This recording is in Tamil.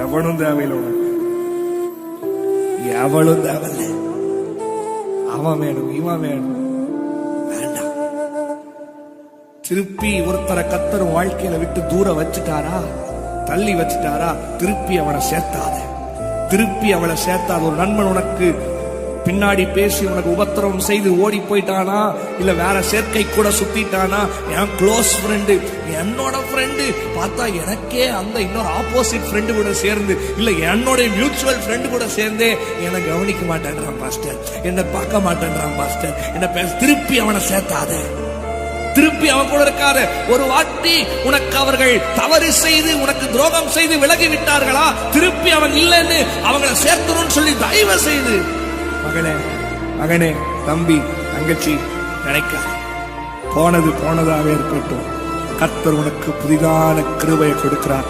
எவனும் தேவையில்லை உனக்கு, எவளும் தேவையில்லை. அவன் வேணும், இவன் வேணும், வேண்டாம். திருப்பி ஒருத்தரை கர்த்தர் வாழ்க்கையில விட்டு தூரம் வச்சுட்டாரா, தள்ளி வச்சுட்டாரா, திருப்பி அவனை சேர்த்தாத, திருப்பி அவளை சேர்த்தாத. ஒரு நண்பன் உனக்கு பின்னாடி பேசி உனக்கு உபத்திரவம் செய்து ஓடி போயிட்டானா, இல்ல வேற சேர்க்கை கூட சுத்திட்டானா, என் க்ளோஸ் ஃப்ரெண்டு, என்னோட ஃப்ரெண்டு பார்த்தா எனக்கே அந்த இன்னொரு ஆப்போசிட் ஃப்ரெண்டு கூட சேர்ந்து, இல்ல என்னோட மியூச்சுவல் ஃப்ரெண்டு கூட சேர்ந்தே என்னை கவனிக்க மாட்டேன்றான் பாஸ்டர், என்னை பார்க்க மாட்டேன்றான் பாஸ்டர், என்ன பேச. திருப்பி அவனை சேர்த்தாத, திருப்பி அவன் கூட இருக்காத. ஒரு வாட்டி உனக்கு அவர்கள் தவறு செய்து உனக்கு துரோகம் செய்து விலகி விட்டார்களா, திருப்பி அவன் இல்லைன்னு அவங்களை சேர்க்கணும்னு சொல்லி தயவு செய்து மகனே, மகனே, தம்பி, தங்கச்சி நினைக்காத. போனது போனதாக இருக்கட்டும். கர்த்தர் உனக்கு புதிதான கிருபையை கொடுக்கிறார்.